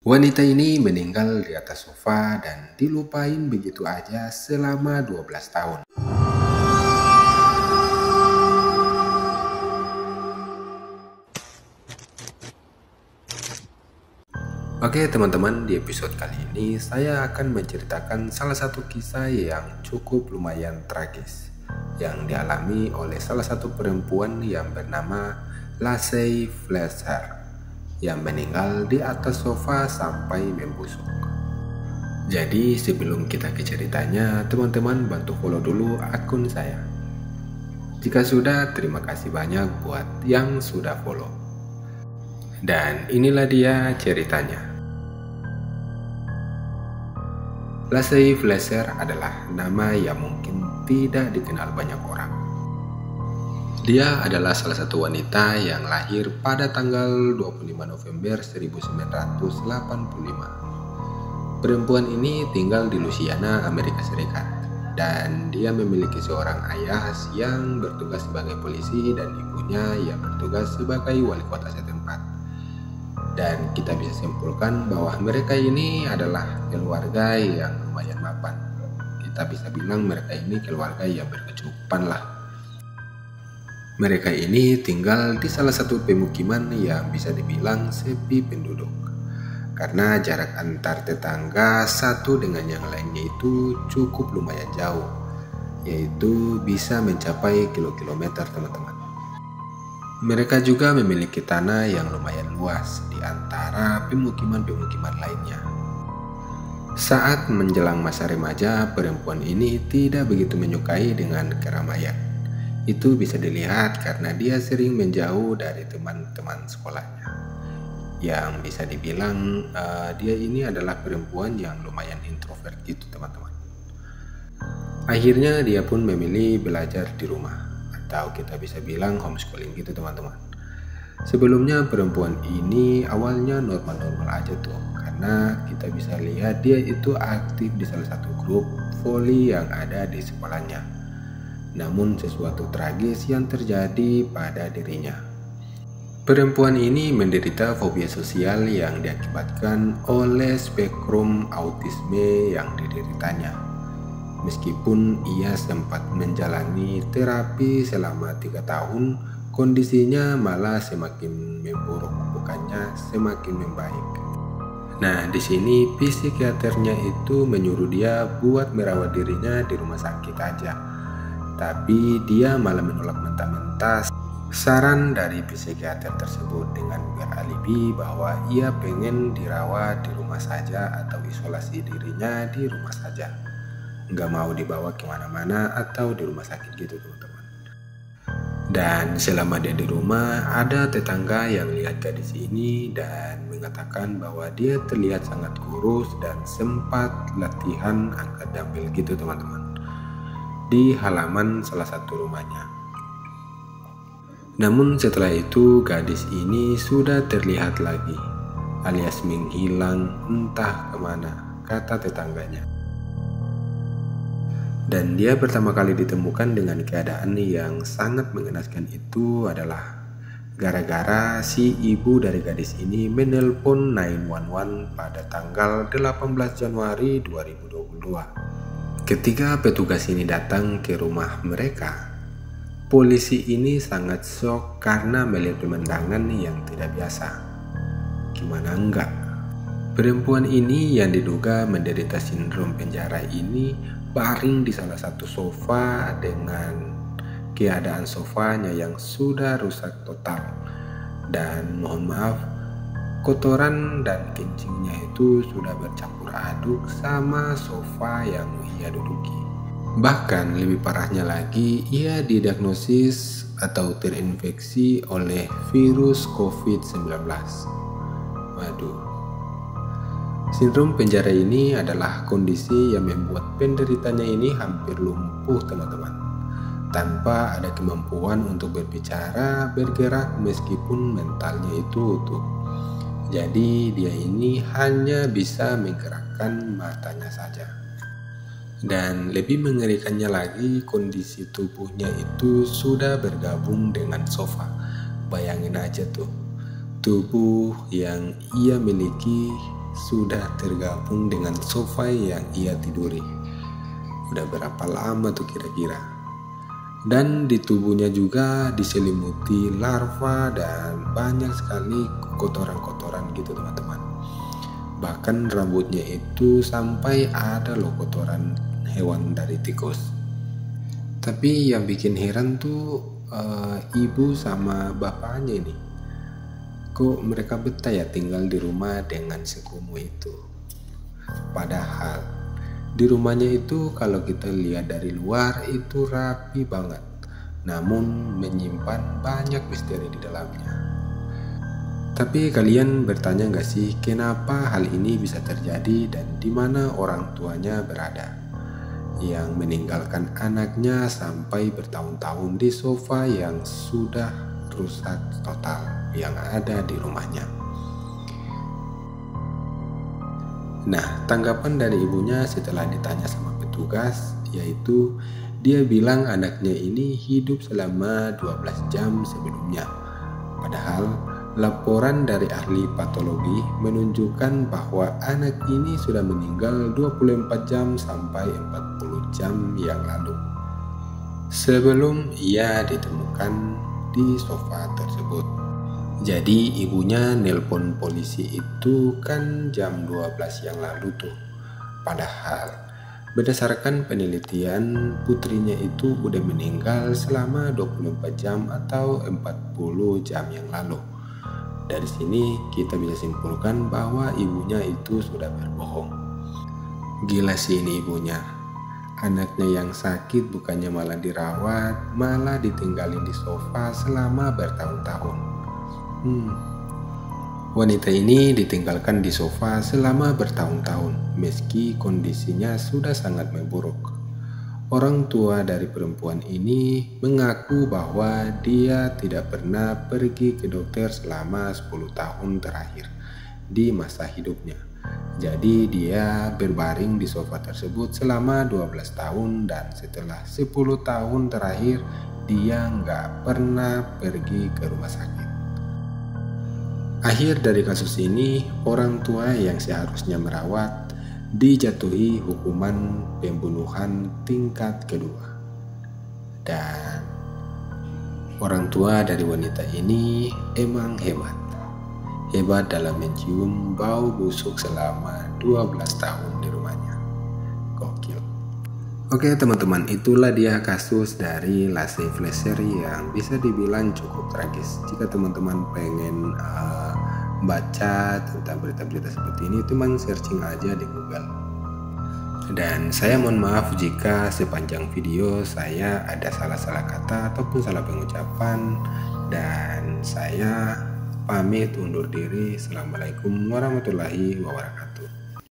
Wanita ini meninggal di atas sofa dan dilupain begitu aja selama 12 tahun. Oke teman-teman, di episode kali ini saya akan menceritakan salah satu kisah yang cukup lumayan tragis yang dialami oleh salah satu perempuan yang bernama Lassey Fletcher yang meninggal di atas sofa sampai membusuk. Jadi sebelum kita ke ceritanya, teman-teman bantu follow dulu akun saya. Jika sudah, terima kasih banyak buat yang sudah follow. Dan inilah dia ceritanya. Lassey Fletcher adalah nama yang mungkin tidak dikenal banyak orang. Dia adalah salah satu wanita yang lahir pada tanggal 25 November 1985. Perempuan ini tinggal di Louisiana, Amerika Serikat, dan dia memiliki seorang ayah yang bertugas sebagai polisi dan ibunya yang bertugas sebagai wali kota setempat. Dan kita bisa simpulkan bahwa mereka ini adalah keluarga yang lumayan mapan. Kita bisa bilang mereka ini keluarga yang berkecukupan lah. Mereka ini tinggal di salah satu pemukiman yang bisa dibilang sepi penduduk. Karena jarak antar tetangga satu dengan yang lainnya itu cukup lumayan jauh, yaitu bisa mencapai kilometer teman-teman. Mereka juga memiliki tanah yang lumayan luas di antara pemukiman-pemukiman lainnya. Saat menjelang masa remaja, perempuan ini tidak begitu menyukai dengan keramaian. Itu bisa dilihat karena dia sering menjauh dari teman-teman sekolahnya. Yang bisa dibilang dia ini adalah perempuan yang lumayan introvert gitu teman-teman. Akhirnya dia pun memilih belajar di rumah, atau kita bisa bilang homeschooling gitu teman-teman. Sebelumnya perempuan ini awalnya normal-normal aja tuh, karena kita bisa lihat dia itu aktif di salah satu grup voli yang ada di sekolahnya. Namun sesuatu tragis yang terjadi pada dirinya. Perempuan ini menderita fobia sosial yang diakibatkan oleh spektrum autisme yang dideritanya. Meskipun ia sempat menjalani terapi selama 3 tahun, kondisinya malah semakin memburuk, bukannya semakin membaik. Nah, di sini psikiaternya itu menyuruh dia buat merawat dirinya di rumah sakit aja. Tapi dia malah menolak mentah-mentah saran dari psikiater tersebut dengan beralibi bahwa ia pengen dirawat di rumah saja atau isolasi dirinya di rumah saja. Nggak mau dibawa kemana-mana atau di rumah sakit gitu teman-teman. Dan selama dia di rumah, ada tetangga yang lihat gadis ini dan mengatakan bahwa dia terlihat sangat kurus dan sempat latihan angkat dumbbell gitu teman-teman, di halaman salah satu rumahnya. Namun setelah itu gadis ini sudah terlihat lagi, alias menghilang entah kemana, kata tetangganya. Dan dia pertama kali ditemukan dengan keadaan yang sangat mengenaskan itu adalah gara-gara si ibu dari gadis ini menelpon 911 pada tanggal 18 Januari 2022. Ketika petugas ini datang ke rumah mereka, polisi ini sangat shock karena melihat pemandangan yang tidak biasa. Gimana enggak? Perempuan ini yang diduga menderita sindrom penjara ini baring di salah satu sofa dengan keadaan sofanya yang sudah rusak total. Dan mohon maaf, kotoran dan kencingnya itu sudah bercampur aduk sama sofa yang ia duduki. Bahkan lebih parahnya lagi, ia didiagnosis atau terinfeksi oleh virus COVID-19. Waduh. Sindrom penjara ini adalah kondisi yang membuat penderitanya ini hampir lumpuh teman-teman. Tanpa ada kemampuan untuk berbicara, bergerak meskipun mentalnya itu utuh. Jadi dia ini hanya bisa menggerakkan matanya saja. Dan lebih mengerikannya lagi, kondisi tubuhnya itu sudah bergabung dengan sofa. Bayangin aja tuh, tubuh yang ia miliki sudah tergabung dengan sofa yang ia tiduri. Udah berapa lama tuh kira-kira? Dan di tubuhnya juga diselimuti larva dan banyak sekali kotoran-kotoran gitu teman-teman. Bahkan rambutnya itu sampai ada loh kotoran hewan dari tikus. Tapi yang bikin heran tuh ibu sama bapaknya ini. Kok mereka betah ya tinggal di rumah dengan sekumuh itu? Padahal di rumahnya itu kalau kita lihat dari luar itu rapi banget, namun menyimpan banyak misteri di dalamnya. Tapi kalian bertanya gak sih kenapa hal ini bisa terjadi dan di mana orang tuanya berada? Yang meninggalkan anaknya sampai bertahun-tahun di sofa yang sudah rusak total yang ada di rumahnya. Nah, tanggapan dari ibunya setelah ditanya sama petugas yaitu dia bilang anaknya ini hidup selama 12 jam sebelumnya. Padahal laporan dari ahli patologi menunjukkan bahwa anak ini sudah meninggal 24 jam sampai 40 jam yang lalu. Sebelum ia ditemukan di sofa tersebut. Jadi ibunya nelpon polisi itu kan jam 12 yang lalu tuh. Padahal berdasarkan penelitian putrinya itu udah meninggal selama 24 jam atau 40 jam yang lalu. Dari sini kita bisa simpulkan bahwa ibunya itu sudah berbohong. Gila sih ini ibunya. Anaknya yang sakit bukannya malah dirawat, malah ditinggalin di sofa selama bertahun-tahun. Wanita ini ditinggalkan di sofa selama bertahun-tahun, meski kondisinya sudah sangat memburuk. Orang tua dari perempuan ini mengaku bahwa dia tidak pernah pergi ke dokter selama 10 tahun terakhir di masa hidupnya. Jadi dia berbaring di sofa tersebut selama 12 tahun dan setelah 10 tahun terakhir dia nggak pernah pergi ke rumah sakit. Akhir dari kasus ini, orang tua yang seharusnya merawat dijatuhi hukuman pembunuhan tingkat kedua. Dan orang tua dari wanita ini emang hebat. Hebat dalam mencium bau busuk selama 12 tahun di rumahnya. Gokil. Oke teman-teman, itulah dia kasus dari Lasse Fleischer yang bisa dibilang cukup tragis. Jika teman-teman pengen baca tentang berita-berita seperti ini, teman searching aja di Google. Dan saya mohon maaf jika sepanjang video saya ada salah-salah kata ataupun salah pengucapan. Dan saya pamit undur diri. Assalamualaikum warahmatullahi wabarakatuh.